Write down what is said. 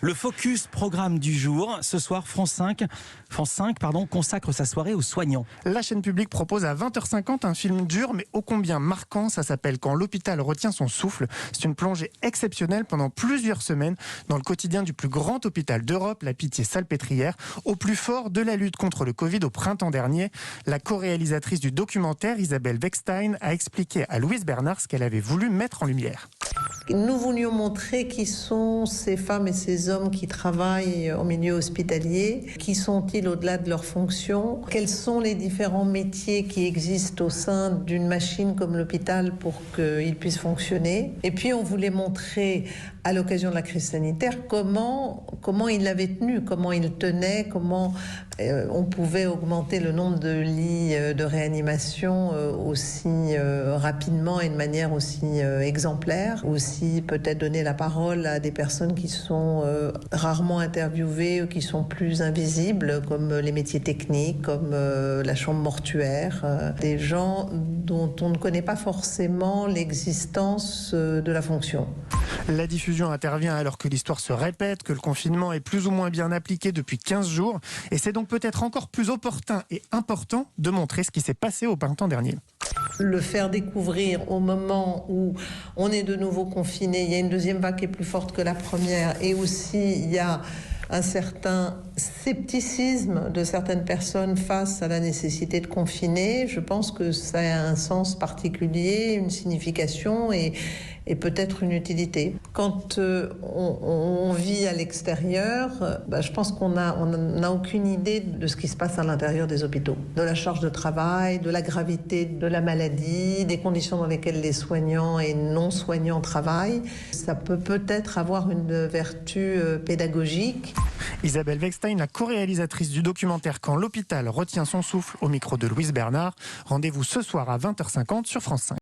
Le Focus, programme du jour. Ce soir, France 5 consacre sa soirée aux soignants. La chaîne publique propose à 20h50 un film dur mais ô combien marquant. Ça s'appelle « Quand l'hôpital retient son souffle ». C'est une plongée exceptionnelle pendant plusieurs semaines dans le quotidien du plus grand hôpital d'Europe, la Pitié-Salpêtrière, au plus fort de la lutte contre le Covid au printemps dernier. La co-réalisatrice du documentaire, Isabelle Wechstein, a expliqué à Louise Bernard ce qu'elle avait voulu mettre en lumière. Nous voulions montrer qui sont ces femmes et ces hommes qui travaillent en milieu hospitalier, qui sont-ils au-delà de leurs fonctions, quels sont les différents métiers qui existent au sein d'une machine comme l'hôpital pour qu'ils puissent fonctionner. Et puis on voulait montrer à l'occasion de la crise sanitaire comment ils l'avaient tenu, comment ils tenaient, comment on pouvait augmenter le nombre de lits de réanimation aussi rapidement et de manière aussi exemplaire, aussi peut-être donner la parole à des personnes qui sont rarement interviewées ou qui sont plus invisibles, comme les métiers techniques, comme la chambre mortuaire, des gens dont on ne connaît pas forcément l'existence de la fonction. La diffusion intervient alors que l'histoire se répète, que le confinement est plus ou moins bien appliqué depuis 15 jours. Et c'est donc peut-être encore plus opportun et important de montrer ce qui s'est passé au printemps dernier. Le faire découvrir au moment où on est de nouveau confiné, il y a une deuxième vague qui est plus forte que la première, et aussi il y a un certain scepticisme de certaines personnes face à la nécessité de confiner. Je pense que ça a un sens particulier, une signification et peut-être une utilité. Quand on vit à l'extérieur, je pense qu'on n'a aucune idée de ce qui se passe à l'intérieur des hôpitaux, de la charge de travail, de la gravité de la maladie, des conditions dans lesquelles les soignants et non-soignants travaillent. Ça peut peut-être avoir une vertu pédagogique. Isabelle Wechstein, la co-réalisatrice du documentaire « Quand l'hôpital retient son souffle » au micro de Louise Bernard. Rendez-vous ce soir à 20h50 sur France 5.